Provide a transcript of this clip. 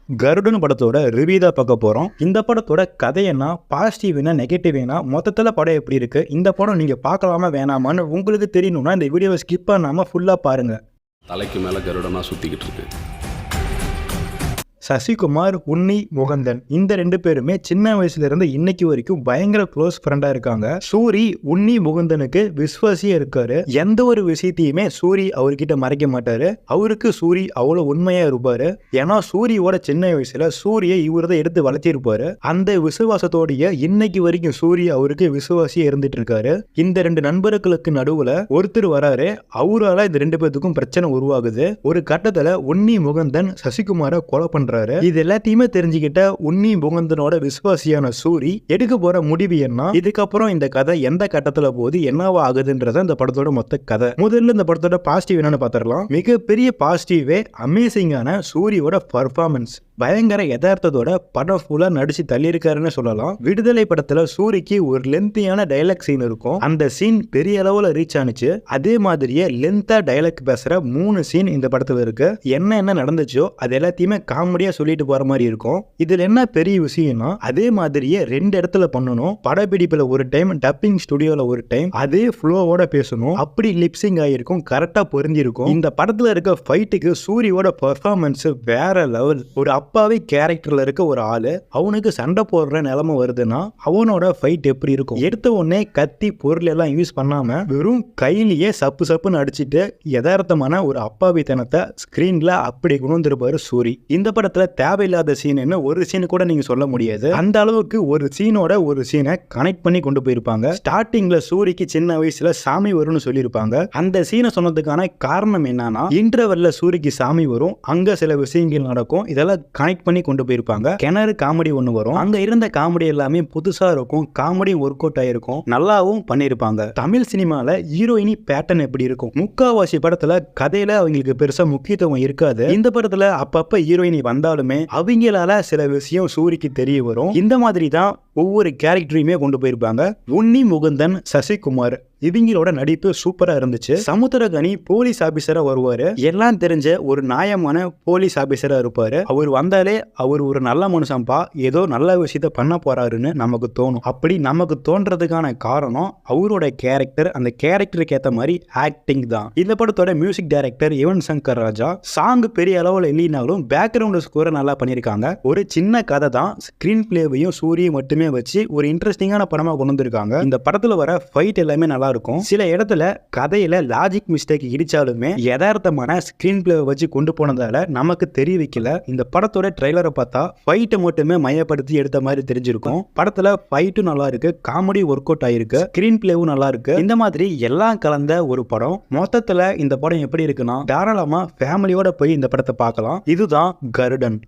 கருடன் படத்தோட ரிவ்யூ தான் பார்க்க போகிறோம். இந்த படத்தோட கதை என்ன, பாசிட்டிவ் என்ன, நெகட்டிவ் என்ன, மொத்தத்தில் படம் எப்படி இருக்குது, இந்த படம் நீங்கள் பார்க்கலாமா வேணாமான்னு உங்களுக்கு தெரியணும்னா இந்த வீடியோவை ஸ்கிப் பண்ணாமல் ஃபுல்லாக பாருங்கள். தலைக்கு மேலே கருடனாக சுற்றிக்கிட்டு இருக்கு. சசிகுமார், உன்னி முகந்தன் இந்த 2 பேருமே சின்ன வயசுல இருந்து இன்னைக்கு வரைக்கும் பயங்கர க்ளோஸ் ஃப்ரெண்டா இருக்காங்க. சூரி உன்னி முகுந்தனுக்கு விசுவாசியா இருக்காரு. எந்த ஒரு விஷயத்தையுமே சூரி அவர்கிட்ட மறைக்க மாட்டாரு. அவருக்கு சூரி அவ்வளவு உண்மையா இருப்பாரு. ஏன்னா சூரியோட சின்ன வயசுல சூரியை இவரு தான் எடுத்து வளர்த்திருப்பாரு. அந்த விசுவாசத்தோடைய இன்னைக்கு வரைக்கும் சூரி அவருக்கு விசுவாசியா இருந்துட்டு இருக்காரு. இந்த 2 நண்பர்களுக்கு நடுவுல ஒருத்தர் வராரு. அவரால இந்த 2 பேத்துக்கும் பிரச்சனை உருவாகுது. ஒரு கட்டத்துல உன்னி முகந்தன் சசிகுமாரை கொலை பண்றாரு. இது எல்லாத்தையுமே தெரிஞ்சுக்கிட்ட உன்னி முகந்தனோட விசுவாசியான சூரி எடுக்க போற முடிவு என்ன, இதுக்கப்புறம் இந்த கதை எந்த கட்டத்துல போது என்னவா ஆகுதுன்றத இந்த படத்தோட மொத்த கதை. முதல்ல இந்த படத்தோட பாசிட்டிவ் என்னன்னு பாத்திரலாம். மிகப்பெரிய பாசிட்டிவே அமேசிங்கான சூரியோட பர்ஃபார்மன்ஸ். பயங்கர யதார்த்தத்தோட படம் ஃபுல்லா நடிச்சு தள்ளியிருக்காருன்னு சொல்லலாம். விடுதலை படத்துல சூரிக்கு ஒரு லென்த்தியான டைலாக் சீன் இருக்கும். அந்த சீன் பெரிய அளவுல ரீச் ஆனிச்சு. அதே மாதிரியே லென்த்தா டைலாக் பேசுற 3 சீன் இந்த படத்துல இருக்கு. என்ன நடந்துச்சோ அது எல்லாத்தையுமே காமெடியா சொல்லிட்டு போற மாதிரி இருக்கும். இதுல என்ன பெரிய விஷயம்னா, அதே மாதிரியே 2 இடத்துல பண்ணணும். படப்பிடிப்புல ஒரு டைம், டப்பிங் ஸ்டுடியோல ஒரு டைம், அதே ஃப்ளோவோட பேசணும். அப்படி லிப்சிங் ஆயிருக்கும், கரெக்டா பொருந்திருக்கும். இந்த படத்துல இருக்க ஃபைட்டுக்கு சூரியோட பெர்ஃபார்மன்ஸ் வேற லெவல். ஒரு அப்பாவே கேரக்டர்ல இருக்க ஒரு ஆளு அவனுக்கு சண்டை போடுற நிலைமை வருதுன்னா அவனோட ஃபைட் எப்படி இருக்கும்? எடுத்த உடனே கத்தி பொருள் எல்லாம் யூஸ் பண்ணாம வெறும் கையிலேயே சப்புன்னு அடிச்சுட்டு யதார்த்தமான ஒரு அப்பாவித்தனத்தை ஸ்கிரீன்ல அப்படி கொண்டிருப்பாரு சூரி. இந்த படத்துல தேவையில்லாத சீன் ஒரு சீன் கூட நீங்க சொல்ல முடியாது. அந்த அளவுக்கு ஒரு சீனோட ஒரு சீனை கனெக்ட் பண்ணி கொண்டு போயிருப்பாங்க. ஸ்டார்டிங்ல சூரிக்கு சின்ன வயசுல சாமி வரும்னு சொல்லியிருப்பாங்க. அந்த சீனை சொன்னதுக்கான காரணம் என்னன்னா, இன்டர்வெல்ல சூரிக்கு சாமி வரும், அங்க சில விஷயங்கள் நடக்கும். இதெல்லாம் கனெக்ட் பண்ணி கொண்டு போயிருப்பாங்க. கிணறு காமெடி ஒன்று வரும். அங்க இருந்த காமெடி எல்லாமே புதுசா இருக்கும். காமெடி ஒர்க் அவுட் ஆயிருக்கும், நல்லாவும் பண்ணிருப்பாங்க. தமிழ் சினிமால ஹீரோயினி பேட்டர்ன் எப்படி இருக்கும்? முக்காவாசி படத்துல கதையில அவங்களுக்கு பெருசா முக்கியத்துவம் இருக்காது. இந்த படத்துல அப்பப்ப ஹீரோயினி வந்தாலுமே அவங்களால சில விஷயம் சூரிக்கு தெரிய வரும். இந்த மாதிரி தான் ஒவ்வொரு கேரக்டரையுமே கொண்டு போயிருப்பாங்க. உன்னி முகுந்தன், சசிகுமார் இவங்களோட நடிப்பு சூப்பரா இருந்துச்சு. சமுத்திரகனி போலீஸ் ஆபீசரா வருவாரு. எல்லாம் தெரிஞ்ச ஒரு நியாயமான போலீஸ் ஆபீசரா இருப்பாரு. அவர் வந்தாலே அவர் ஒரு நல்ல மனுஷன்பா, ஏதோ நல்ல விஷயத்த பண்ண போறாருன்னு நமக்கு தோணும். அப்படி நமக்கு தோன்றதுக்கான காரணம் அவரோட கேரக்டர், அந்த கேரக்டருக்கு ஏத்த மாதிரி ஆக்டிங் தான். இந்த படத்தோட music director Yuvan Shankar Raja. Song பெரிய அளவுல இல்லைனாலும் பேக்ரவுண்ட் ஸ்கோரை நல்லா பண்ணிருக்காங்க. ஒரு சின்ன கதை தான், ஸ்கிரீன் பிளேவையும் சூரியும் மட்டுமே வச்சு ஒரு இன்ட்ரெஸ்டிங்கான படமா கொண்டு வந்திருக்காங்க. இந்த படத்துல வர ஃபைட் எல்லாமே நல்லா இருக்கும். சில இடத்துல கதையில லாஜிக் மிஸ்டேக் இடிச்சாலுமே யதார்த்தமான ஸ்கிரீன் பிளே வச்சு கொண்டு போனதால நமக்கு தெரிய வைக்கல. இந்த படத்தோட ட்ரெய்லரை பார்த்தா ஃபைட்டை மட்டுமே மையப்படுத்தி எடுத்த மாதிரி தெரிஞ்சிருக்கும். படத்துல ஃபைட்டும் நல்லா இருக்கு, காமெடி ஒர்க் அவுட் ஆயிருக்கு, ஸ்கிரீன் பிளேவும் நல்லா இருக்கு. இந்த மாதிரி எல்லாம் கலந்த ஒரு படம். மொத்தத்துல இந்த படம் எப்படி இருக்குன்னா, தாராளமா ஃபேமிலியோட போய் இந்த படத்தை பார்க்கலாம். இதுதான் கருடன்.